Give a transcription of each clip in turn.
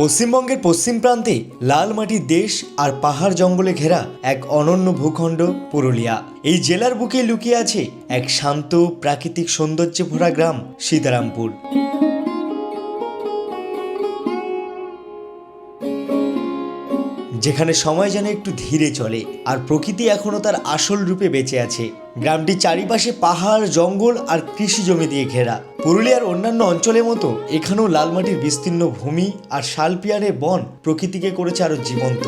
পশ্চিমবঙ্গের পশ্চিম প্রান্তে লাল মাটির দেশ আর পাহাড় জঙ্গলে ঘেরা এক অনন্য ভূখণ্ড পুরুলিয়া। এই জেলার বুকে লুকিয়ে আছে এক শান্ত প্রাকৃতিক সৌন্দর্যে ভরা গ্রাম সীতারামপুর। যেখানে সময় যেন একটু ধীরে চলে আর প্রকৃতি এখনো তার আসল রূপে বেঁচে আছে। গ্রামটির চারিপাশে পাহাড়, জঙ্গল আর কৃষি জমি দিয়ে ঘেরা। পুরুলিয়ার অন্যান্য অঞ্চলের মতো এখানেও লাল মাটির বিস্তীর্ণ ভূমি আর শালপিয়ারের বন প্রকৃতিকে করেছে আরো জীবন্ত।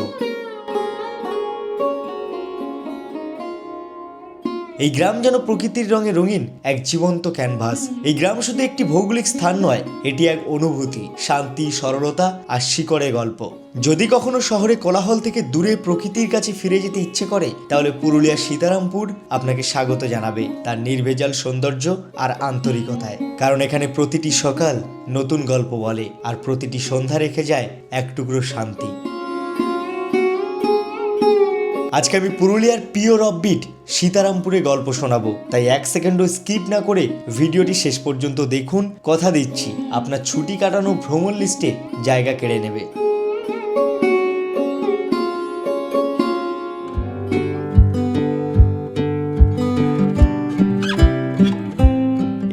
এই গ্রাম যেন প্রকৃতির রঙে রঙিন এক জীবন্ত ক্যানভাস। এই গ্রাম শুধু একটি ভৌগোলিক স্থান নয়, এটি এক অনুভূতি, শান্তি, সরলতা আর শিকড়ের গল্প। যদি কখনো শহরে কোলাহল থেকে দূরে প্রকৃতির কাছে ফিরে যেতে ইচ্ছে করে, তাহলে পুরুলিয়ার সীতারামপুর আপনাকে স্বাগত জানাবে তার নির্ভেজাল সৌন্দর্য আর আন্তরিকতায়। কারণ এখানে প্রতিটি সকাল নতুন গল্প বলে আর প্রতিটি সন্ধ্যা রেখে যায় এক টুকরো শান্তি। আজকে আমি পুরুলিয়ার পিওর অফবিট সীতারামপুরে গল্প শোনাবো, তাই এক সেকেন্ডও স্কিপ না করে ভিডিওটি শেষ পর্যন্ত দেখুন। কথা দিচ্ছি আপনার ছুটি কাটানো ভ্রমণ লিস্টে জায়গা কেড়ে নেবে।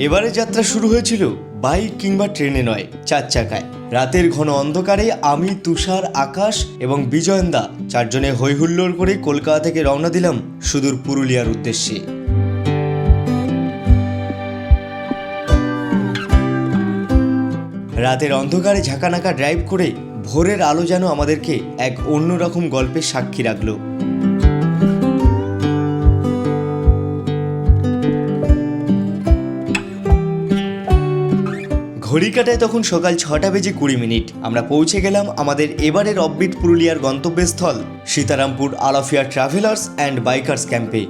এবারে যাত্রা শুরু হয়েছিল বাইক কিংবা ট্রেনে নয়, 4 চাকায়। রাতের ঘন অন্ধকারে আমি, তুষার, আকাশ এবং বিজয়ন্দা চারজনে হৈ হুল্লোড় করে কলকাতা থেকে রওনা দিলাম সুদূর পুরুলিয়ার উদ্দেশ্যে। রাতের অন্ধকারে ঝাঁকানাকা ড্রাইভ করে ভোরের আলো যেন আমাদেরকে এক অন্যরকম গল্পের সাক্ষী রাখলো। ঘড়ি কাটায় তখন সকাল 6টা বেজে 20 মিনিট। আমরা পৌঁছে গেলাম আমাদের এবারের অফবিট পুরুলিয়ার গন্তব্যস্থল সীতারামপুর আলাফিয়া ট্রাভেলার্স অ্যান্ড বাইকার্স ক্যাম্পে।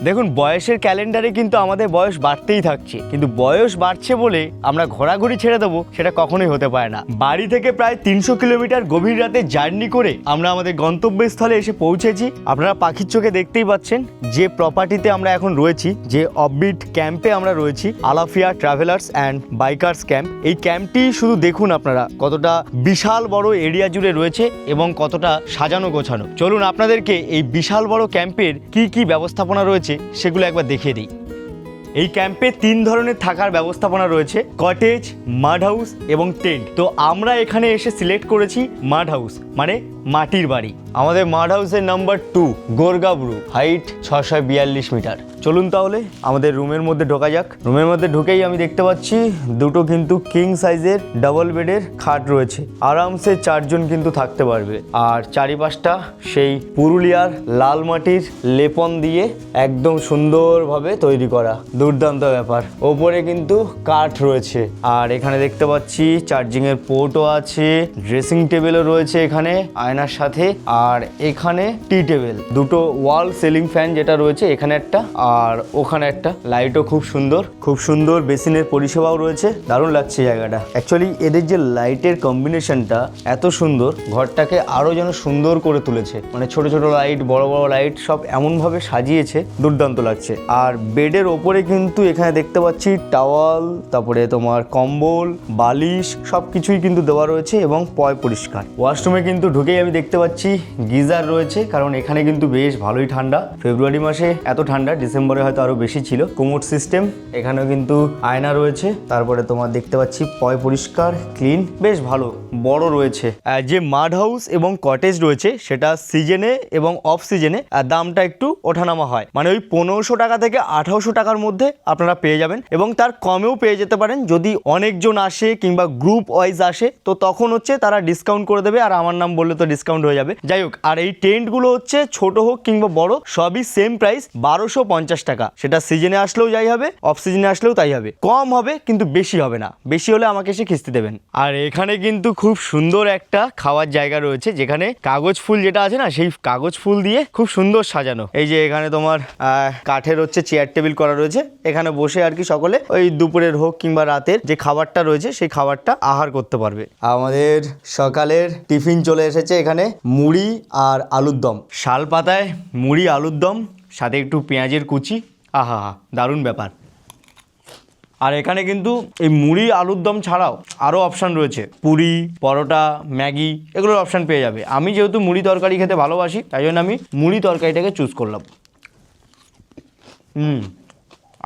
দেখুন, বয়সের ক্যালেন্ডারে কিন্তু আমাদের বয়স বাড়তেই থাকছে, কিন্তু বয়স বাড়ছে বলে আমরা ঘোরাঘুরি ছেড়ে দেবো সেটা কখনোই হতে পারে না। বাড়ি থেকে প্রায় 300 কিলোমিটার গভীর রাতে জার্নি করে আমরা আমাদের গন্তব্যস্থলে এসে পৌঁছেছি। আপনারা পাখির চোখে দেখতেই পাচ্ছেন যে প্রপার্টিতে আমরা এখন রয়েছি, যে অফবিট ক্যাম্পে আমরা রয়েছি, আলাফিয়া ট্রাভেলার্স অ্যান্ড বাইকার্স ক্যাম্প। এই ক্যাম্পটি শুধু দেখুন আপনারা কতটা বিশাল বড় এরিয়া জুড়ে রয়েছে এবং কতটা সাজানো গোছানো। চলুন আপনাদেরকে এই বিশাল বড় ক্যাম্পের কি ব্যবস্থাপনা রয়েছে সেগুলো একবার দেখিয়ে দিই। এই ক্যাম্পে 3 ধরনের থাকার ব্যবস্থাপনা রয়েছে: কটেজ, মাড হাউস এবং টেন্ট। তো আমরা এখানে এসে সিলেক্ট করেছি মাড হাউস, মানে মাটির বাড়ি। আমাদের মাড হাউসের নাম্বার 2 গোরগাবরু, হাইট 642 মিটার। চলুন তাহলে আমাদের রুমের মধ্যে ঢোকা যাক। রুমের মধ্যে ঢুকেই আমি দেখতে পাচ্ছি দুটো কিন্তু কিং সাইজের ডাবল বেডের খাট রয়েছে। আরামসে 4 জন কিন্তু থাকতে পারবে। আর চারিপাশটা সেই পুরুলিয়ার লাল মাটির লেপন দিয়ে একদম সুন্দরভাবে তৈরি করা, দুর্দান্ত ব্যাপার। ওপরে কিন্তু কাঠ রয়েছে। আর এখানে দেখতে পাচ্ছি চার্জিংয়ের পোর্টও আছে, ড্রেসিং টেবিলও রয়েছে এখানে আয়নার সাথে। আর এখানে টি টেবিল, দুটো ওয়াল সিলিং ফ্যান যেটা রয়েছে এখানে একটা আর ওখানে একটা। লাইটও খুব সুন্দর বেসিনের পরিষেবাও রয়েছে। দারুণ লাগছে জায়গাটা। অ্যাকচুয়ালি এদের যে লাইটের কম্বিনেশনটা এত সুন্দর, ঘরটাকে আরো যেন সুন্দর করে তুলেছে। মানে ছোট ছোট লাইট, বড় বড় লাইট সব এমনভাবে সাজিয়েছে, দুর্দান্ত লাগছে। আর বেডের ওপরে কিন্তু এখানে দেখতে পাচ্ছি টাওয়াল, তারপরে তোমার কম্বল, বালিশ সবকিছুই কিন্তু দেওয়া রয়েছে এবং পয় পরিষ্কার। ওয়াশরুমে কিন্তু ঢুকেই আমি দেখতে পাচ্ছি গিজার রয়েছে, কারণ এখানে কিন্তু বেশ ভালোই ঠান্ডা। ফেব্রুয়ারি মাসে এত ঠান্ডা, ডিসেম্বরে হয়তো আরো বেশি ছিল। কোমোড সিস্টেম, এখানেও কিন্তু আয়না রয়েছে। তারপরে তোমার দেখতে পাচ্ছি পয় পরিষ্কার, ক্লিন, বেশ ভালো বড় রয়েছে। যে মাড হাউস এবং কটেজ রয়েছে সেটা সিজনে এবং অফ সিজনে দামটা একটু ওঠানামা হয়। মানে ওই 1500 টাকা থেকে 1800 টাকার মধ্যে আপনারা পেয়ে যাবেন এবং তার কমেও পেয়ে যেতে পারেন। যদি অনেকজন আসে কিংবা গ্রুপ ওয়াইজ আসে তো তখন হচ্ছে তারা ডিসকাউন্ট করে দেবে, আর আমার নাম বললে তো ডিসকাউন্ট হয়ে যাবে। যাই হোক, আর এই টেন্টগুলো হচ্ছে ছোট হোক কিংবা বড় সবই সেম প্রাইস, 1250 টাকা। সেটা সিজনে আসলেও যাই হবে, অফ সিজনে আসলেও তাই হবে। কম হবে কিন্তু বেশি হবে না, বেশি হলে আমাকে এসে খিস্তি দেবেন। আর এখানে কিন্তু খুব সুন্দর একটা খাওয়ার জায়গা রয়েছে, যেখানে কাগজ ফুল যেটা আছে না, সেই কাগজ ফুল দিয়ে খুব সুন্দর সাজানো। এই যে এখানে তোমার কাঠের হচ্ছে চেয়ার টেবিল করা রয়েছে, এখানে বসে আর কি সকলে ওই দুপুরের হোক কিংবা রাতের যে খাবারটা রয়েছে সেই খাবারটা আহার করতে পারবে। আমাদের সকালের টিফিন চলে এসেছে, এখানে মুড়ি আর আলুর দম। শাল পাতায় মুড়ি, আলুর দম, সাথে একটু পেঁয়াজের কুচি। আহা, দারুণ ব্যাপার। আর এখানে কিন্তু এই মুড়ি আলুর দম ছাড়াও আরও অপশান রয়েছে, পুরি, পরোটা, ম্যাগি, এগুলোর অপশান পেয়ে যাবে। আমি যেহেতু মুড়ি তরকারি খেতে ভালোবাসি, তাই জন্য আমি মুড়ি তরকারিটাকে চুজ করলাম।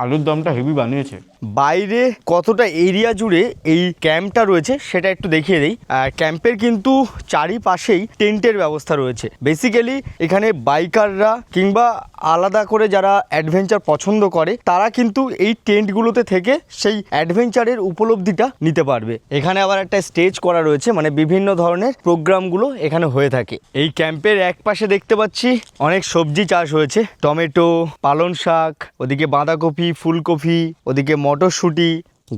আলুর দমটা হেভি বানিয়েছে। বাইরে কতটা এরিয়া জুড়ে এই ক্যাম্পটা রয়েছে সেটা একটু দেখিয়ে দিই। আর ক্যাম্পের কিন্তু চারিপাশেই টেন্টের ব্যবস্থা রয়েছে। বেসিক্যালি এখানে বাইকাররা কিংবা আলাদা করে যারা অ্যাডভেঞ্চার পছন্দ করে তারা কিন্তু এই টেন্টগুলোতে থেকে সেই অ্যাডভেঞ্চারের উপলব্ধিটা নিতে পারবে। এখানে আবার একটা স্টেজ করা রয়েছে, মানে বিভিন্ন ধরনের প্রোগ্রামগুলো এখানে হয়ে থাকে। এই ক্যাম্পের এক পাশে দেখতে পাচ্ছি অনেক সবজি চাষ হয়েছে, টমেটো, পালং শাক, ওদিকে বাঁধাকপি, ফুলকপি, ওদিকে মটরশুঁটি।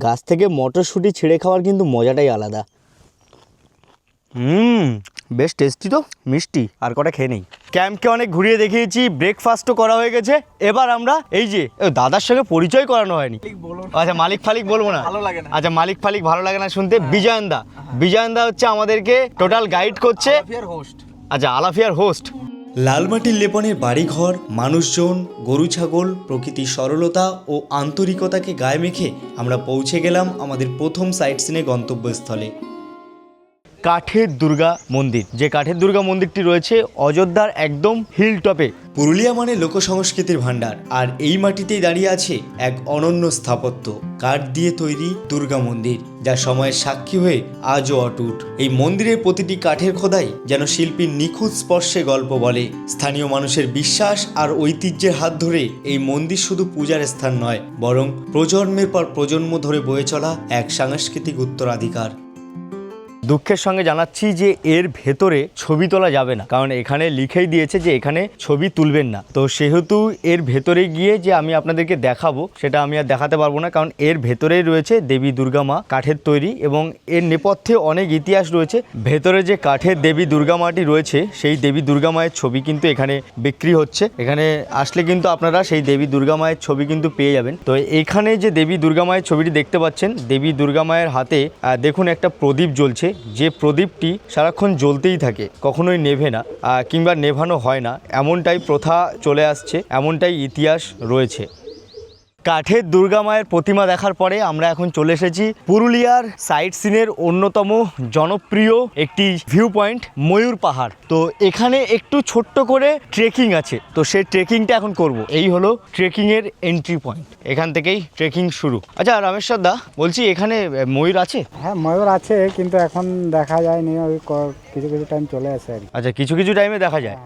গাছ থেকে মটরশুঁটি ছিঁড়ে খাওয়ার কিন্তু মজাটাই আলাদা। বেশ টেস্টি তো, মিষ্টি। আর কটা খেয়ে নেই। ক্যাম্পকে অনেক ঘুরিয়ে দেখিয়েছি, ব্রেকফাস্টও করা হয়ে গেছে। এবার আমরা এই যে দাদার সঙ্গে পরিচয় করানো হয়নি। আচ্ছা, মালিক ফালিক বলবো না, আচ্ছা মালিক ফালিক ভালো লাগে না শুনতে। বিজয়নদা হচ্ছে আমাদেরকে টোটাল গাইড করছে। আচ্ছা, আলাফিয়ার হোস্ট। লালমাটির লেপনের বাড়িঘর, মানুষজন, গরু ছাগল, প্রকৃতির সরলতা ও আন্তরিকতাকে গায়ে মেখে আমরা পৌঁছে গেলাম আমাদের প্রথম সাইট সিনে গন্তব্যস্থলে, কাঠের দুর্গা মন্দির। যে কাঠের দুর্গা মন্দিরটি রয়েছে অযোধ্যার একদম হিল টপে। পুরুলিয়া মানে লোকসংস্কৃতির ভাণ্ডার, আর এই মাটিতেই দাঁড়িয়ে আছে এক অনন্য স্থাপত্য, কাঠ দিয়ে তৈরি দুর্গা মন্দির, যা সময়ের সাক্ষী হয়ে আজও অটুট। এই মন্দিরের প্রতিটি কাঠের খোদাই যেন শিল্পীর নিখুঁত স্পর্শে গল্প বলে। স্থানীয় মানুষের বিশ্বাস আর ঐতিহ্যের হাত ধরে এই মন্দির শুধু পূজার স্থান নয়, বরং প্রজন্মের পর প্রজন্ম ধরে বয়ে চলা এক সাংস্কৃতিক উত্তরাধিকার। দুঃখের সঙ্গে জানাচ্ছি যে এর ভেতরে ছবি তোলা যাবে না, কারণ এখানে লিখেই দিয়েছে যে এখানে ছবি তুলবেন না। তো সেহেতু এর ভেতরে গিয়ে যে আমি আপনাদেরকে দেখাবো সেটা আমি আর দেখাতে পারবো না, কারণ এর ভেতরেই রয়েছে দেবী দুর্গা মা, কাঠের তৈরি, এবং এর নেপথ্যে অনেক ইতিহাস রয়েছে। ভেতরে যে কাঠের দেবী দুর্গা মাটি রয়েছে সেই দেবী দুর্গা মায়ের ছবি কিন্তু এখানে বিক্রি হচ্ছে। এখানে আসলে কিন্তু আপনারা সেই দেবী দুর্গা মায়ের ছবি কিন্তু পেয়ে যাবেন। তো এখানে যে দেবী দুর্গা মায়ের ছবিটি দেখতে পাচ্ছেন, দেবী দুর্গা মায়ের হাতে দেখুন একটা প্রদীপ জ্বলছে, যে প্রদীপটি সারাক্ষণ জ্বলতেই থাকে, কখনোই নেভে না কিংবা নেভানো হয় না, এমনটাই প্রথা চলে আসছে, এমনটাই ইতিহাস রয়েছে। কাঠের দুর্গা মায়ের প্রতিমা দেখার পরে আমরা এখন চলে এসেছি পুরুলিয়ার সাইট সিনের অন্যতম জনপ্রিয় একটি ভিউ পয়েন্ট, ময়ূর পাহাড়। তো এখানে একটু ছোট্ট করে ট্রেকিং আছে, তো সেই ট্রেকিংটা এখন করব। এই হলো ট্রেকিংয়ের এন্ট্রি পয়েন্ট, এখান থেকেই ট্রেকিং শুরু। আচ্ছা রামেশ্বর দা, বলছি এখানে ময়ূর আছে? হ্যাঁ, ময়ূর আছে, কিন্তু এখন দেখা যায়নি, ওই কিছু কিছু টাইম চলে আসে আর কি। আচ্ছা, কিছু কিছু টাইমে দেখা যায়।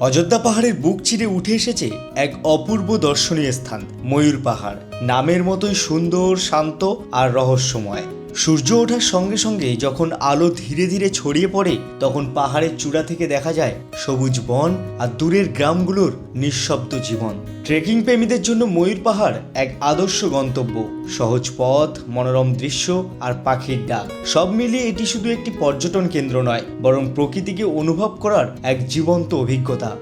অযোধ্যা পাহাড়ের বুক চিরে উঠে এসেছে এক অপূর্ব দর্শনীয় স্থান, ময়ূর পাহাড়। নামের মতোই সুন্দর, শান্ত আর রহস্যময়। সূর্য ওঠার সঙ্গে সঙ্গে যখন আলো ধীরে ধীরে ছড়িয়ে পড়ে, তখন পাহাড়ের চূড়া থেকে দেখা যায় সবুজ বন আর দূরের গ্রামগুলোর নিঃশব্দ জীবন। ট্রেকিং প্রেমীদের জন্য ময়ূর পাহাড় এক আদর্শ গন্তব্য। সহজ পথ, মনোরম দৃশ্য আর পাখির ডাক, সব মিলিয়ে এটি শুধু একটি পর্যটন কেন্দ্র নয়, বরং প্রকৃতিকে অনুভব করার এক জীবন্ত অভিজ্ঞতা।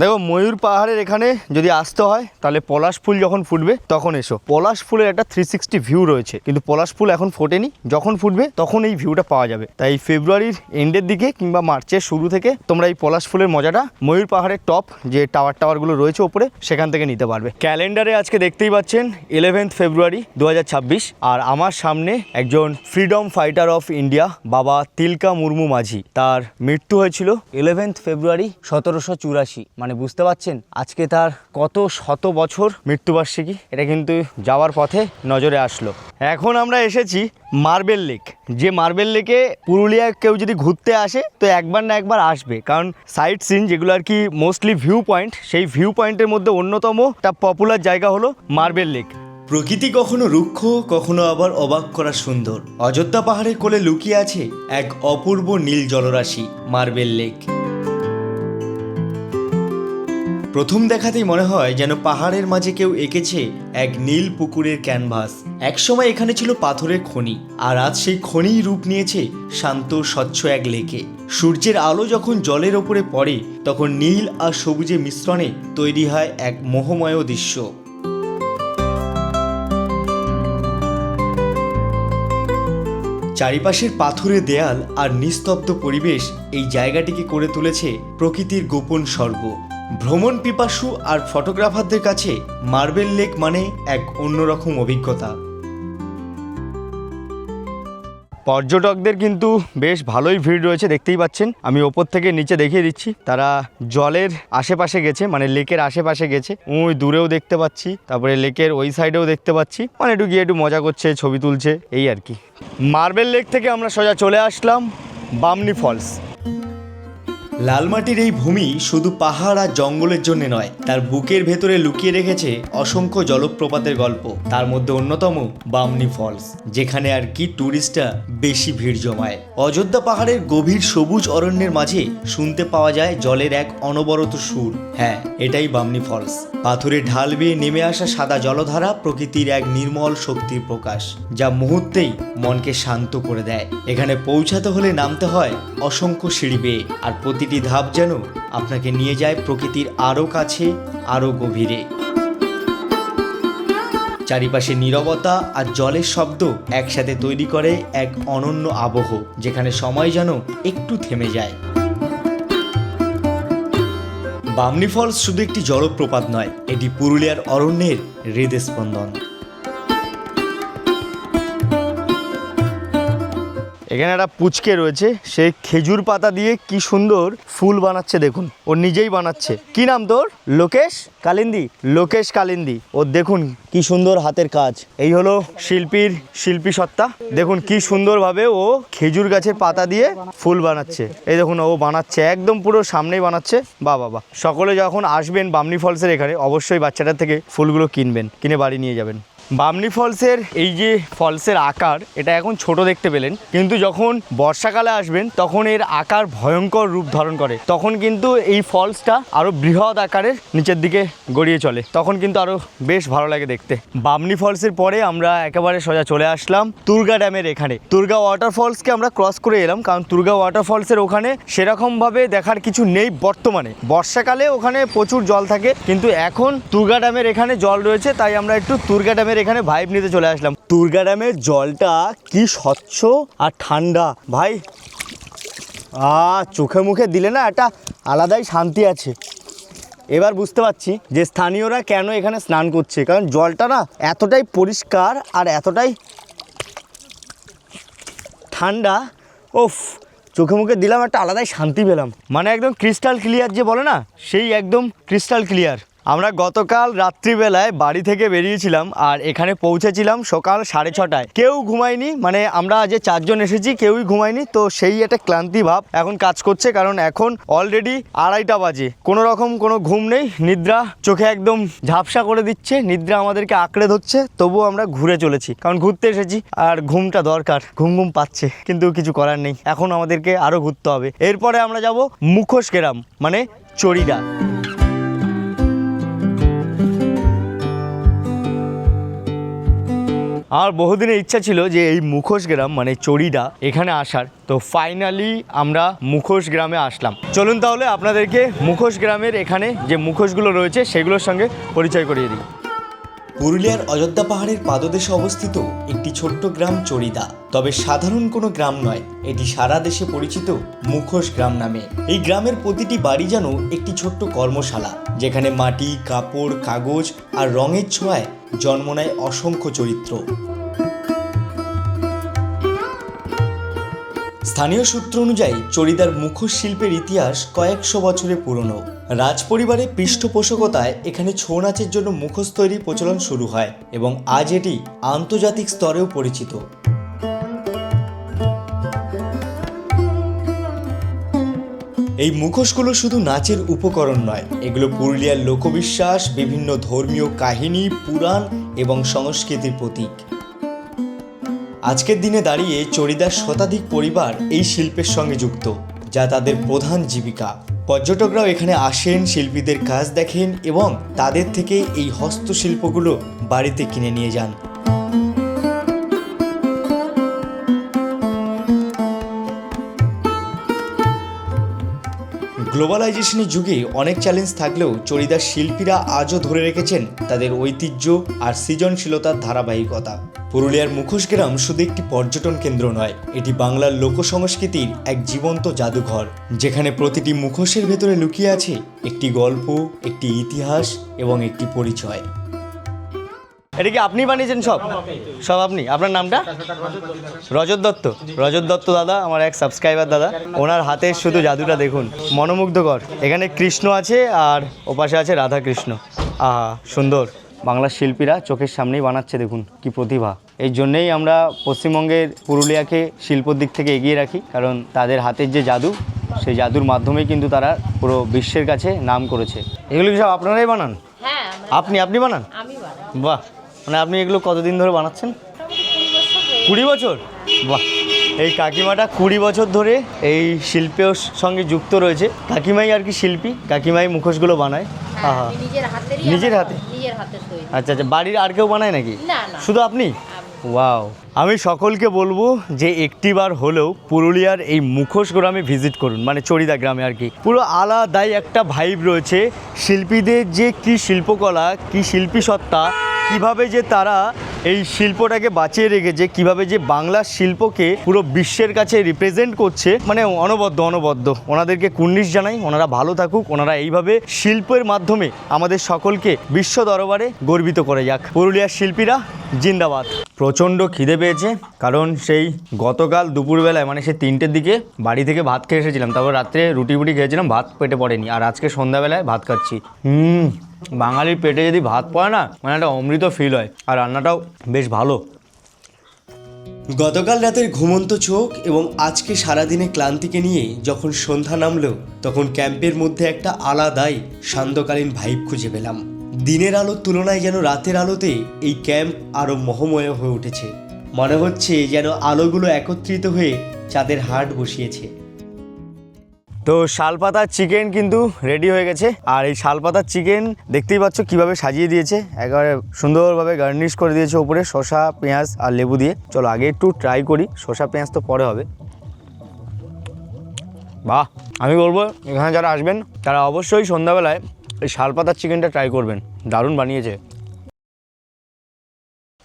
দেখো, ময়ূর পাহাড়ের এখানে যদি আসতে হয় তাহলে পলাশ ফুল যখন ফুটবে তখন এসো। পলাশ ফুলের একটা 360 ভিউ রয়েছে, কিন্তু পলাশ ফুল এখন ফোটেনি, যখন ফুটবে তখন এই ভিউটা পাওয়া যাবে। তাই ফেব্রুয়ারির এন্ডের দিকে কিংবা মার্চের শুরু থেকে তোমরা এই পলাশ ফুলের মজাটা ময়ূর পাহাড়ের টপ যে টাওয়ারগুলো রয়েছে ওপরে, সেখান থেকে নিতে পারবে। ক্যালেন্ডারে আজকে দেখতেই পাচ্ছেন 11 ফেব্রুয়ারি 2026, আর আমার সামনে একজন ফ্রিডম ফাইটার অফ ইন্ডিয়া, বাবা তিলকা মুর্মু মাঝি। তার মৃত্যু হয়েছিল 11 ফেব্রুয়ারি 1784। মানে বুঝতে পারছেন আজকে তার কত শত বছর মৃত্যুবার্ষিকী। এটা কিন্তু যাওয়ার পথে নজরে আসলো। এখন আমরা এসেছি মার্বেল লেক। যে মার্বেল লেকে পুরুলিয়ায় কেউ যদি ঘুরতে আসে তো একবার না একবার আসবে, কারণ সাইট সিন যেগুলো আর কি মোস্টলি ভিউ পয়েন্ট, সেই ভিউ পয়েন্টের মধ্যে অন্যতম একটা পপুলার জায়গা হলো মার্বেল লেক। প্রকৃতি কখনো রুক্ষ, কখনো আবার অবাক করা সুন্দর। অযোধ্যা পাহাড়ের কোলে লুকিয়ে আছে এক অপূর্ব নীল জলরাশি, মার্বেল লেক। প্রথম দেখাতেই মনে হয় যেন পাহাড়ের মাঝে কেউ এঁকেছে এক নীল পুকুরের ক্যানভাস। একসময় এখানে ছিল পাথরের খনি, আর আজ সেই খনিই রূপ নিয়েছে শান্ত স্বচ্ছ এক লেকে। সূর্যের আলো যখন জলের ওপরে পড়ে তখন নীল আর সবুজের মিশ্রণে তৈরি হয় এক মোহময় দৃশ্য। চারিপাশের পাথরের দেয়াল আর নিস্তব্ধ পরিবেশ এই জায়গাটিকে করে তুলেছে প্রকৃতির গোপন স্বর্গ। ভ্রমণ পিপাসু আর ফটোগ্রাফারদের কাছে মার্বেল লেক মানে এক অন্যরকম অভিজ্ঞতা। পর্যটকদের কিন্তু বেশ ভালোই ভিড় রয়েছে, দেখতেই পাচ্ছেন। আমি ওপর থেকে নিচে দেখিয়ে দিচ্ছি, তারা জলের আশেপাশে গেছে, মানে লেকের আশেপাশে গেছে। ওই দূরেও দেখতে পাচ্ছি, তারপরে লেকের ওই সাইডেও দেখতে পাচ্ছি, মানে একটু গিয়ে একটু মজা করছে, ছবি তুলছে, এই আর কি। মার্বেল লেক থেকে আমরা সোজা চলে আসলাম বামনি ফলস। লালমাটির এই ভূমি শুধু পাহাড় আর জঙ্গলের জন্য নয়, তার বুকের ভেতরে লুকিয়ে রেখেছে অসংখ্য জলপ্রপাতের গল্প। তার মধ্যে অন্যতম বামনি ফলস, যেখানে আর কি ট্যুরিস্টরা বেশি ভিড় জমায়। অযোধ্যা পাহাড়ের গভীর সবুজ অরণ্যের মাঝে শুনতে পাওয়া যায় জলের এক অনবরত সুর। হ্যাঁ, এটাই বামনি ফলস। পাথরের ঢাল বেয়ে নেমে আসা সাদা জলধারা প্রকৃতির এক নির্মল শক্তির প্রকাশ, যা মুহূর্তেই মনকে শান্ত করে দেয়। এখানে পৌঁছাতে হলে নামতে হয় অসংখ্য সিঁড়ি বেয়ে, আর প্রতিটি ধাপ যেন আপনাকে নিয়ে যায় প্রকৃতির আরো কাছে, আরো গভীরে। চারিপাশে নীরবতা আর জলের শব্দ একসাথে তৈরি করে এক অনন্য আবহ, যেখানে সময় যেন একটু থেমে যায়। বামনি ফলস শুধু একটি জলপ্রপাত নয়, এটি পুরুলিয়ার অরণ্যের হৃদস্পন্দন। এখানে একটা পুচকে রয়েছে, সে খেজুর পাতা দিয়ে কি সুন্দর ফুল বানাচ্ছে, দেখুন। ও নিজেই বানাচ্ছে। কি নাম তোর? লোকেশ কালিন্দি। লোকেশ কালিন্দি। ও দেখুন কি সুন্দর হাতের কাজ। এই হলো শিল্পী সত্তা। দেখুন কি সুন্দরভাবে ও খেজুর গাছের পাতা দিয়ে ফুল বানাচ্ছে। এই দেখুন ও বানাচ্ছে, একদম পুরো সামনেই বানাচ্ছে। বাহ বাহ বাহ। সকলে যখন আসবেন বামনি ফলসের এখানে, অবশ্যই বাচ্চাটার থেকে ফুলগুলো কিনবেন, কিনে বাড়ি নিয়ে যাবেন। বামনি ফলসের এই যে ফলসের আকার, এটা এখন ছোট দেখতে পেলেন, কিন্তু যখন বর্ষাকালে আসবেন তখন এর আকার ভয়ঙ্কর রূপ ধারণ করে। তখন কিন্তু এই ফলসটা আরো বৃহৎ আকারের নিচের দিকে গড়িয়ে চলে, তখন কিন্তু আরো বেশ ভালো লাগে দেখতে। বামনি ফলসের পরে আমরা একেবারে সোজা চলে আসলাম তুর্গা ড্যামের এখানে। তুর্গা ওয়াটারফলসকে আমরা ক্রস করে এলাম, কারণ তুর্গা ওয়াটারফলসের ওখানে সেরকম ভাবে দেখার কিছু নেই বর্তমানে। বর্ষাকালে ওখানে প্রচুর জল থাকে, কিন্তু এখন তুর্গা ড্যামের এখানে জল রয়েছে, তাই আমরা একটু তুর্গা ড্যামের এখানে ভাইব নিতে চলে আসলাম। তুর্গা ড্যামের জলটা কি স্বচ্ছ আর ঠান্ডা ভাই, চোখে মুখে দিলে না একটা আলাদাই শান্তি আছে। এবার বুঝতে পারছি যে স্থানীয়রা কেন এখানে স্নান করছে, কারণ জলটা না এতটাই পরিষ্কার আর এতটাই ঠান্ডা। ওফ, চোখে মুখে দিলাম, একটা আলাদাই শান্তি পেলাম। মানে একদম ক্রিস্টাল ক্লিয়ার যে বলে না, সেই একদম ক্রিস্টাল ক্লিয়ার। আমরা গতকাল রাত্রিবেলায় বাড়ি থেকে বেরিয়েছিলাম আর এখানে পৌঁছেছিলাম সকাল 6:30টায়। কেউ ঘুমায়নি, মানে আমরা যে 4 জন এসেছি কেউই ঘুমায়নি। তো সেই একটা ক্লান্তি ভাব এখন কাজ করছে, কারণ এখন অলরেডি 2:30টা বাজে। কোনো রকম কোনো ঘুম নেই, নিদ্রা চোখে একদম ঝাপসা করে দিচ্ছে, নিদ্রা আমাদেরকে আঁকড়ে ধরছে। তবুও আমরা ঘুরে চলেছি, কারণ ঘুরতে এসেছি আর ঘুমটা দরকার। ঘুম পাচ্ছে, কিন্তু কিছু করার নেই, এখন আমাদেরকে আরও ঘুরতে হবে। এরপরে আমরা যাব মুখোশ গ্রাম, মানে চড়িদা। আমার বহুদিনের ইচ্ছা ছিল যে এই মুখোশ গ্রাম মানে চড়িদা এখানে আসার, তো ফাইনালি আমরা মুখোশ গ্রামে আসলাম। চলুন তাহলে আপনাদেরকে মুখোশ গ্রামের এখানে যে মুখোশগুলো রয়েছে সেগুলোর সঙ্গে পরিচয় করিয়ে দিই। পুরুলিয়ার অযোধ্যা পাহাড়ের পাদদেশে অবস্থিত একটি ছোট্ট গ্রাম চড়িদা, তবে সাধারণ কোনো গ্রাম নয়, এটি সারা দেশে পরিচিত মুখোশ গ্রাম নামে। এই গ্রামের প্রতিটি বাড়ি যেন একটি ছোট্ট কর্মশালা, যেখানে মাটি, কাপড়, কাগজ আর রঙের ছোঁয়ায় জন্ম নেয় অসংখ্য চরিত্র। স্থানীয় সূত্র অনুযায়ী চড়িদার মুখোশ শিল্পের ইতিহাস কয়েকশো বছরের পুরনো। রাজপরিবারের পৃষ্ঠপোষকতায় এখানে ছৌ নাচের জন্য মুখোশ তৈরির প্রচলন শুরু হয় এবং আজ এটি আন্তর্জাতিক স্তরেও পরিচিত। এই মুখোশগুলো শুধু নাচের উপকরণ নয়, এগুলো পুরুলিয়ার লোকবিশ্বাস, বিভিন্ন ধর্মীয় কাহিনী, পুরাণ এবং সংস্কৃতির প্রতীক। আজকের দিনে দাঁড়িয়ে চড়িদার শতাধিক পরিবার এই শিল্পের সঙ্গে যুক্ত, যা তাদের প্রধান জীবিকা। পর্যটকরাও এখানে আসেন, শিল্পীদের কাজ দেখেন এবং তাদের থেকে এই হস্তশিল্পগুলো বাড়িতে কিনে নিয়ে যান। গ্লোবালাইজেশনের যুগে অনেক চ্যালেঞ্জ থাকলেও চড়িদার শিল্পীরা আজও ধরে রেখেছেন তাদের ঐতিহ্য আর সৃজনশীলতার ধারাবাহিকতা। পুরুলিয়ার মুখোশ গ্রাম শুধু একটি পর্যটন কেন্দ্র নয়, এটি বাংলার লোক সংস্কৃতির এক জীবন্ত জাদুঘর, যেখানে প্রতিটি মুখোশের ভেতরে লুকিয়ে আছে একটি গল্প, একটি ইতিহাস এবং একটি পরিচয়। এটা কি আপনি বানিয়েছেন সব সব আপনি? আপনার নামটা? রজত দত্ত। রজত দত্ত দাদা আমার এক সাবস্ক্রাইবার দাদা, ওনার হাতের শুধু জাদুটা দেখুন, মনোমুগ্ধকর। এখানে কৃষ্ণ আছে আর ওপাশে আছে রাধা কৃষ্ণ। আহা সুন্দর, বাংলার শিল্পীরা চোখের সামনেই বানাচ্ছে, দেখুন কি প্রতিভা। এই জন্যেই আমরা পশ্চিমবঙ্গের পুরুলিয়াকে শিল্পর দিক থেকে এগিয়ে রাখি, কারণ তাদের হাতের যে জাদু, সেই জাদুর মাধ্যমেই কিন্তু তারা পুরো বিশ্বের কাছে নাম করেছে। এগুলো কি সব আপনারাই বানান? হ্যাঁ আপনি বানান? আমি বানাই। বাহ, মানে আপনি এগুলো কতদিন ধরে বানাচ্ছেন? 20 বছর? বাহ, এই কাকিমাটা 20 বছর ধরে এই শিল্পের সঙ্গে যুক্ত রয়েছে। কাকিমাই আর কি শিল্পী, কাকিমাই মুখোশগুলো বানায়। আহা, নিজের হাতে? নিজের হাতে তৈরি। আচ্ছা আচ্ছা, বাড়ির আর কেউ বানায় নাকি? না না, শুধু আপনি? ওয়াও, আমি সকলকে বলবো যে একটিবার হলেও পুরুলিয়ার এই মুখোশ গ্রামে ভিজিট করুন, মানে চড়িদা গ্রামে আর কি। পুরো আলাদাই একটা ভাইব রয়েছে। শিল্পীদের যে কি শিল্পকলা, কি শিল্পী সত্তা, কিভাবে যে তারা এই শিল্পটাকে বাঁচিয়ে রেখেছে, কিভাবে যে বাংলার শিল্পকে পুরো বিশ্বের কাছে রিপ্রেজেন্ট করছে, মানে অনবদ্য। ওনাদেরকে কুর্নিশ জানাই, ওনারা ভালো থাকুক, ওনারা এইভাবে শিল্পের মাধ্যমে আমাদের সকলকে বিশ্ব দরবারে গর্বিত করে যাক। পুরুলিয়ার শিল্পীরা জিন্দাবাদ। প্রচণ্ড খিদে পেয়েছে, কারণ সেই গতকাল দুপুরবেলায় মানে সেই 3টের দিকে বাড়ি থেকে ভাত খেয়ে এসেছিলাম, তারপর রাত্রে রুটি খেয়েছিলাম, ভাত পেটে পড়েনি, আর আজকে সন্ধ্যাবেলায় ভাত খাচ্ছি। বাঙালির পেটে যদি ভাত পড়ে না, মানে একটা অমৃত ফিল হয়, আর রান্নাটাও বেশ ভালো। গতকাল রাতের ঘুমন্ত চোখ এবং আজকে সারাদিনে ক্লান্তিকে নিয়ে যখন সন্ধ্যা নামলো, তখন ক্যাম্পের মধ্যে একটা আলাদাই সান্ধ্যকালীন ভাইব খুঁজে পেলাম। দিনের আলোর তুলনায় যেন রাতের আলোতে এই ক্যাম্প আরও মোহময় হয়ে উঠেছে। মনে হচ্ছে যেন আলোগুলো একত্রিত হয়ে চাঁদের হাট বসিয়েছে। তো শালপাতার চিকেন কিন্তু রেডি হয়ে গেছে, আর এই শালপাতার চিকেন দেখতেই পাচ্ছ কিভাবে সাজিয়ে দিয়েছে, একেবারে সুন্দরভাবে গার্নিশ করে দিয়েছে ওপরে শসা, পেঁয়াজ আর লেবু দিয়ে। চলো আগে একটু ট্রাই করি, শসা পেঁয়াজ তো পরে হবে। বাহ, আমি বলবো এখানে যারা আসবেন তারা অবশ্যই সন্ধ্যাবেলায় এই শালপাতার চিকেনটা ট্রাই করবেন, দারুণ বানিয়েছে।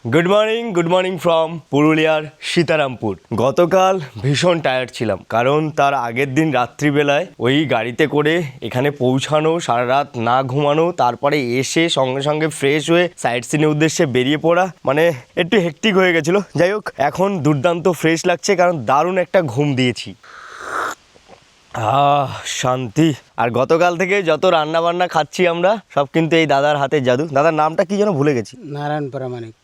গুড মর্নিং ফ্রম পুরুলিয়ার সীতারামপুর। গতকাল ভীষণ টায়ার্ড ছিলাম, কারণ তার আগের দিন রাত্রিবেলায় ওই গাড়িতে করে এখানে পৌঁছানো, সারা রাত না ঘুমানো, তারপরে এসে সঙ্গে সঙ্গে ফ্রেশ হয়ে সাইট সিনের উদ্দেশ্যে বেরিয়ে পড়া, মানে একটু হেক্টিক হয়ে গেছিলো। যাই হোক, এখন দুর্দান্ত ফ্রেশ লাগছে, কারণ দারুণ একটা ঘুম দিয়েছি। শান্তি। আর গতকাল থেকে যত রান্না বান্না খাচ্ছি আমরা, সব কিন্তু এই দাদার হাতের জাদু। দাদার নামটা কি যেন ভুলে গেছি। নারায়ণ প্রামাণিক।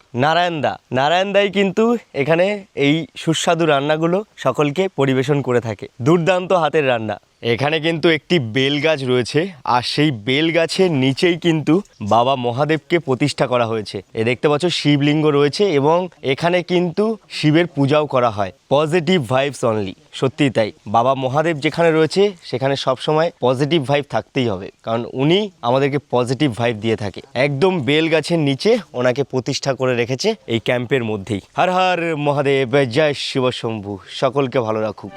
নারায়ণদাই কিন্তু এখানে এই সুস্বাদু রান্নাগুলো সকলকে পরিবেশন করে থাকে। দুর্দান্ত হাতের রান্না। এখানে কিন্তু একটি বেল গাছ রয়েছে, আর সেই বেল গাছের নিচেই কিন্তু বাবা মহাদেবকে প্রতিষ্ঠা করা হয়েছে। এ দেখতে পাচ্ছ শিবলিঙ্গ রয়েছে, এবং এখানে কিন্তু শিবের পূজাও করা হয়। পজিটিভ ভাইবস অনলি, সত্যিই তাই। বাবা মহাদেব যেখানে রয়েছে সেখানে সবসময় পজিটিভ ভাইব থাকতেই হবে, কারণ উনি আমাদেরকে পজিটিভ ভাইব দিয়ে থাকে। একদম বেল গাছের নিচে ওনাকে প্রতিষ্ঠা করে রেখেছে এই ক্যাম্পের মধ্যেই। হর হর মহাদেব, জয় শিব শম্ভু, সকলকে ভালো রাখুক।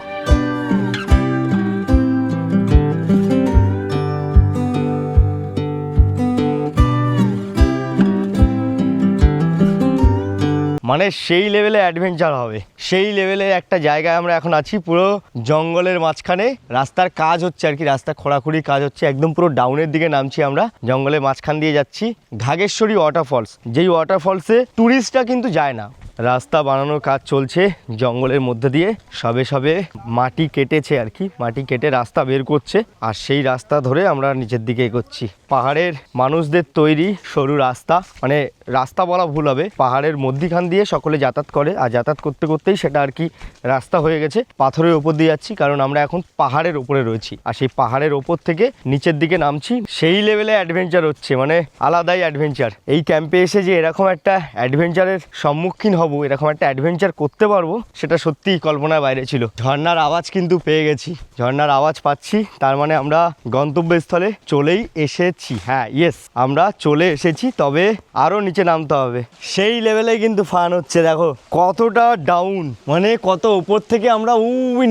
মানে সেই লেভেলে অ্যাডভেঞ্চার হবে, সেই লেভেলে একটা জায়গায় আমরা এখন আছি, পুরো জঙ্গলের মাঝখানে। রাস্তার কাজ হচ্ছে আর কি, রাস্তা খোঁড়াখুড়ির কাজ হচ্ছে, একদম পুরো ডাউনের দিকে নামছি আমরা, জঙ্গলের মাঝখান দিয়ে যাচ্ছি। ঘাগেশ্বরী ওয়াটারফলস, যেই ওয়াটারফলসে ট্যুরিস্টরা কিন্তু যায় না। রাস্তা বানানোর কাজ চলছে জঙ্গলের মধ্যে দিয়ে, সবে মাটি কেটেছে আর কি, মাটি কেটে রাস্তা বের করছে, আর সেই রাস্তা ধরে আমরা নিচের দিকে এগোচ্ছি। পাহাড়ের মানুষদের তৈরি সরু রাস্তা, মানে রাস্তা বলা ভুল হবে, পাহাড়ের মধ্যিখান দিয়ে সকলে যাতায়াত করে, আর যাতায়াত করতে করতেই সেটা আর কি রাস্তা হয়ে গেছে। পাথরের ওপর দিয়ে যাচ্ছি, কারণ আমরা এখন পাহাড়ের ওপরে রয়েছি, আর সেই পাহাড়ের ওপর থেকে নিচের দিকে নামছি। সেই লেভেলে অ্যাডভেঞ্চার হচ্ছে, মানে আলাদাই অ্যাডভেঞ্চার। এই ক্যাম্পে এসে যে এরকম একটা অ্যাডভেঞ্চারের সম্মুখীন হব, এরকম একটা অ্যাডভেঞ্চার করতে পারবো, সেটা সত্যিই কল্পনার বাইরে ছিল। ঝর্ণার আওয়াজ কিন্তু পেয়ে গেছি, ঝর্ণার আওয়াজ পাচ্ছি, তার মানে আমরা গন্তব্যস্থলে চলেই এসেছি। হ্যাঁ, ইয়েস, আমরা চলে এসেছি, তবে আরও নিচে নামতে হবে। সেই লেভেলে কিন্তু ফান হচ্ছে, দেখো কতটা ডাউন, মানে কত ওপর থেকে আমরা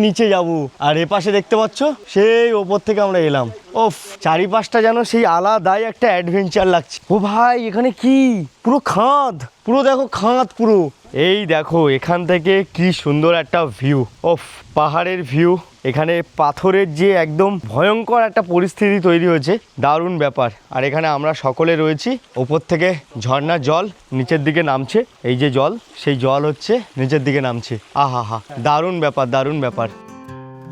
নিচে যাব, আর এপাশে দেখতে পাচ্ছ সেই ওপর থেকে আমরা এলাম। ওফ, চারিপাশটা যেন সেই আলাদাই একটা অ্যাডভেঞ্চার লাগছে। ও ভাই, এখানে কি পুরো খাদ, পুরো দেখো খাদ পুরো। এই দেখো এখান থেকে কি সুন্দর একটা ভিউ, ওফ, পাহাড়ের ভিউ, এখানে পাথরের যে একদম ভয়ঙ্কর একটা পরিস্থিতি তৈরি হয়েছে, দারুণ ব্যাপার। আর এখানে আমরা সকলে রয়েছি, ওপর থেকে ঝর্ণার জল নিচের দিকে নামছে, এই যে জল, সেই জল হচ্ছে নিচের দিকে নামছে। আহা হা, দারুণ ব্যাপার, দারুণ ব্যাপার।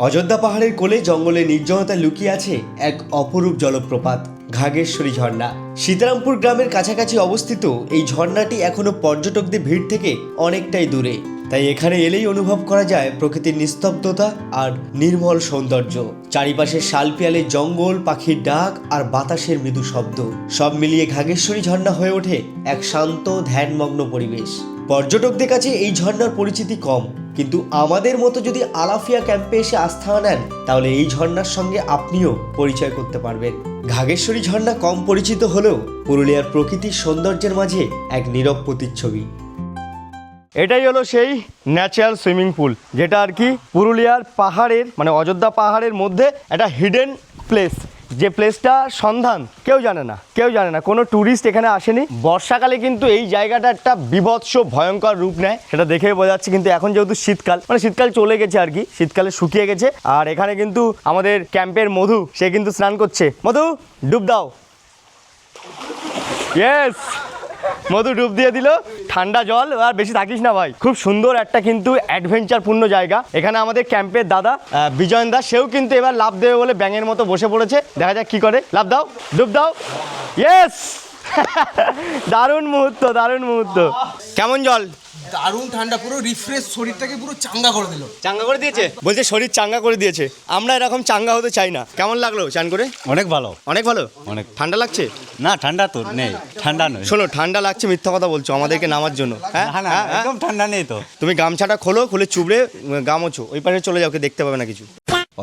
অযোধ্যা পাহাড়ের কোলে জঙ্গলে নির্জনতায় লুকিয়ে আছে এক অপরূপ জলপ্রপাত, ঘাগেশ্বরী ঝর্ণা। সীতারামপুর গ্রামের কাছাকাছি অবস্থিত এই ঝর্ণাটি এখনো পর্যটকদের ভিড় থেকে অনেকটাই দূরে, তাই এখানে এলেই অনুভব করা যায় প্রকৃতির নিস্তব্ধতা আর নির্মল সৌন্দর্য। চারিপাশে শালপিয়ালের জঙ্গল, পাখির ডাক আর বাতাসের মৃদু শব্দ, সব মিলিয়ে ঘাগেশ্বরী ঝর্ণা হয়ে ওঠে এক শান্ত ধ্যানমগ্ন পরিবেশ। পর্যটকদের কাছে এই ঝর্ণার পরিচিতি কম, কিন্তু আমাদের মতো যদি আলাফিয়া ক্যাম্পে এসে আস্থা নেন তাহলে এই ঝর্ণার সঙ্গে আপনিও পরিচয় করতে পারবেন। ঘাগেশ্বরী ঝর্ণা কম পরিচিত হলেও পুরুলিয়ার প্রকৃতির সৌন্দর্যের মাঝে এক নীরব প্রতিচ্ছবি। এটাই হলো সেই ন্যাচারাল সুইমিং পুল, যেটা আর কি পুরুলিয়ার পাহাড়ের মানে অযোধ্যা পাহাড়ের মধ্যে একটা হিডেন প্লেস, যে প্লেসটা সন্ধান কেউ জানে না, কোনো ট্যুরিস্ট এখানে আসেনি। বর্ষাকালে কিন্তু এই জায়গাটা একটা বিভৎস ভয়ঙ্কর রূপ নেয়, সেটা দেখেই বোঝা যাচ্ছে। কিন্তু এখন যেহেতু শীতকাল, মানে শীতকাল চলে গেছে আর কি, শীতকালে শুকিয়ে গেছে। আর এখানে কিন্তু আমাদের ক্যাম্পের মধু, সে কিন্তু স্নান করছে। মধু, ডুব দাও। ইয়েস, মধু ডুব দিয়ে দিল, ঠান্ডা জল। আর বেশি থাকিস না ভাই, খুব সুন্দর একটা কিন্তু অ্যাডভেঞ্চারপূর্ণ জায়গা। এখানে আমাদের ক্যাম্পের দাদা বিজয়ন দা, সেও কিন্তু এবার লাফ দেবে বলে ব্যাঙের মতো বসে পড়েছে। দেখা যাক কি করে। লাফ দাও, ডুব দাও। ইয়েস, দারুণ মুহূর্ত, দারুণ মুহূর্ত। কেমন জল? দারুণ ঠান্ডা, পুরো রিফ্রেশ, শরীরটাকে পুরো চাঙ্গা করে দিল। চাঙ্গা করে দিয়েছে, বলছে শরীর চাঙ্গা করে দিয়েছে। আমরা এরকম চাঙ্গা হতে চাই না। কেমন লাগলো চান করে? অনেক ভালো, অনেক ভালো। অনেক। ঠান্ডা লাগছে? না ঠান্ডা তো নেই, ঠান্ডা নয়। শোনো, ঠান্ডা লাগছে মিথ্যা কথা বলছো আমাদেরকে নামার জন্য। হ্যাঁ, না, না, একদম ঠান্ডা নেই তো। তুমি গামছাটা খোলো, খুলে চুবড়ে গামোছো, ওই পাশে চলে যাও, কে দেখতে পাবে না কিছু।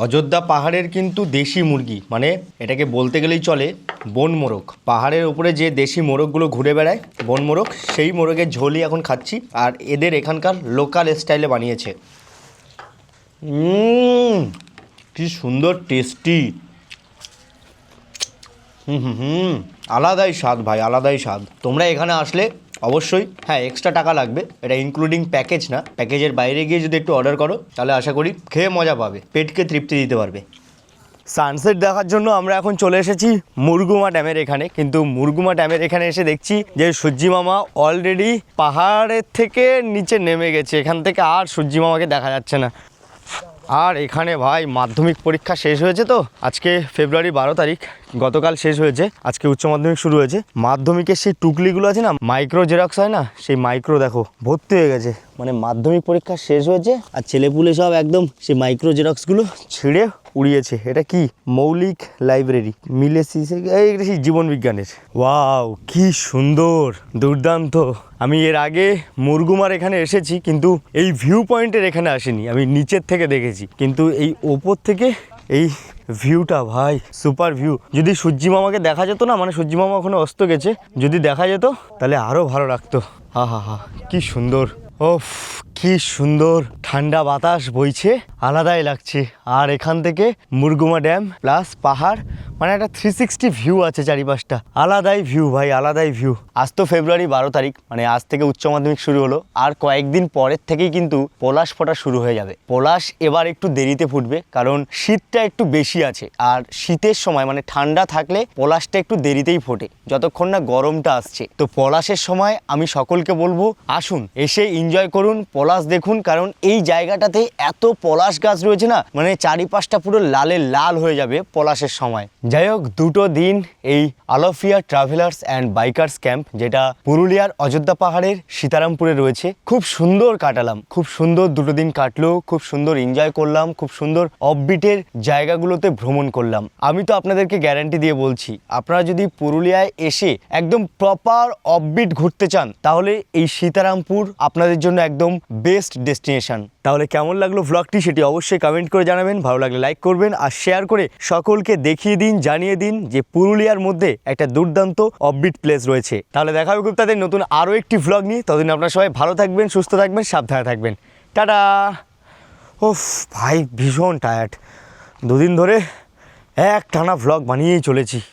অযোধ্যা পাহাড়ের কিন্তু দেশি মুরগি, মানে এটাকে বলতে গেলেই চলে বন মোরগ। পাহাড়ের উপরে যে দেশি মোরগগুলো ঘুরে বেড়ায়, বন মোরগ, সেই মোরগের ঝোলই এখন খাচ্ছি। আর এদের এখানকার লোকাল স্টাইলে বানিয়েছে। কি সুন্দর টেস্টি। আলাদাই স্বাদ ভাই, আলাদাই স্বাদ। তোমরা এখানে আসলে অবশ্যই, হ্যাঁ এক্সট্রা টাকা লাগবে, এটা ইনক্লুডিং প্যাকেজ না। প্যাকেজের বাইরে গিয়ে যদি একটু অর্ডার করো তাহলে আশা করি খেয়ে মজা পাবে, পেটকে তৃপ্তি দিতে পারবে। সানসেট দেখার জন্য আমরা এখন চলে এসেছি মুরগুমা ড্যামের এখানে। কিন্তু মুরগুমা ড্যামের এখানে এসে দেখছি যে সূর্যি মামা অলরেডি পাহাড়ের থেকে নিচে নেমে গেছে। এখান থেকে আর সূর্যি মামাকে দেখা যাচ্ছে না। আর এখানে ভাই মাধ্যমিক পরীক্ষা শেষ হয়েছে তো, আজকে ফেব্রুয়ারি 12 তারিখ, গতকাল শেষ হয়েছে, আজকে উচ্চ মাধ্যমিক শুরু হয়েছে। মাধ্যমিকের সেই টুকলিগুলো আছে না, মাইক্রো জেরক্স হয় না, সেই মাইক্রো দেখো ভর্তি হয়ে গেছে। মানে মাধ্যমিক পরীক্ষা শেষ হয়েছে আর ছেলেপুলে সব একদম সেই মাইক্রো জেরক্সগুলো ছিঁড়ে উড়িয়েছে। এটা কি মৌলিক লাইব্রেরি, মিলেসিসে, এইটা সেই জীবন বিজ্ঞানের। ওয়াও, কি সুন্দর, দুর্দান্ত। আমি এর আগে মুরগুমার এখানে এসেছি, কিন্তু এই ভিউ পয়েন্টের এখানে আসিনি, আমি নিচের থেকে দেখেছি। কিন্তু এই ওপর থেকে এই ভিউটা ভাই সুপার ভিউ। যদি সূর্যি মামাকে দেখা যেত না, মানে সূর্যি মামা ওখানে অস্ত গেছে, যদি দেখা যেত তাহলে আরও ভালো লাগতো। হা হা হা, কি সুন্দর। ওফ, কি সুন্দর ঠান্ডা বাতাস বইছে, আলাদাই লাগছে। আর এখান থেকে মুরগুমা ড্যাম প্লাস পাহাড়, মানে একটা 360 ভিউ আছে চারিপাশটা। আলাদাই ভিউ ভাই, আলাদাই ভিউ। আজ তো ফেব্রুয়ারি 12 তারিখ, মানে আজ থেকে উচ্চ মাধ্যমিক শুরু হলো। আর কয়েকদিন পরের থেকেই কিন্তু পলাশ ফোটা শুরু হয়ে যাবে। পলাশ এবার একটু দেরিতে ফুটবে, কারণ শীতটা একটু বেশি আছে। আর শীতের সময় মানে ঠান্ডা থাকলে পলাশটা একটু দেরিতেই ফোটে, যতক্ষণ না গরমটা আসছে। তো পলাশের সময় আমি সকলকে বলবো, আসুন এসে এনজয় করুন, পলাশ দেখুন। কারণ এই জায়গাটাতে এত পলাশ গাছ রয়েছে না, মানে চারিপাশটা পুরো লালে লাল হয়ে যাবে পলাশের সময়। যাই হোক, দুটো দিন এই আলাফিয়া ট্রাভেলার্স অ্যান্ড বাইকার্স ক্যাম্প, যেটা পুরুলিয়ার অযোধ্যা পাহাড়ের সীতারামপুরে রয়েছে, খুব সুন্দর কাটালাম। খুব সুন্দর দুটো দিন কাটলো, খুব সুন্দর এনজয় করলাম, খুব সুন্দর অফবিটের জায়গাগুলোতে ভ্রমণ করলাম। আমি তো আপনাদেরকে গ্যারান্টি দিয়ে বলছি, আপনারা যদি পুরুলিয়ায় এসে একদম প্রপার অফবিট ঘুরতে চান, তাহলে এই সীতারামপুর আপনাদের জন্য একদম বেস্ট ডেস্টিনেশন। তাহলে কেমন লাগলো ভ্লগটি সেটি অবশ্যই কমেন্ট করে জানাবেন, ভালো লাগলে লাইক করবেন আর শেয়ার করে সকলকে দেখিয়ে দিন, জানিয়ে দিন যে পুরুলিয়ার মধ্যে একটা দুর্দান্ত অফবিট প্লেস রয়েছে। তাহলে দেখা হবে খুব তাদের নতুন আরও একটি ভ্লগ নিয়ে। ততদিন আপনারা সবাই ভালো থাকবেন, সুস্থ থাকবেন, সাবধানে থাকবেন। টাটা। ওফ ভাই, ভীষণ টায়ার্ড, দুদিন ধরে এক টানা ভ্লগ বানিয়েই চলেছি।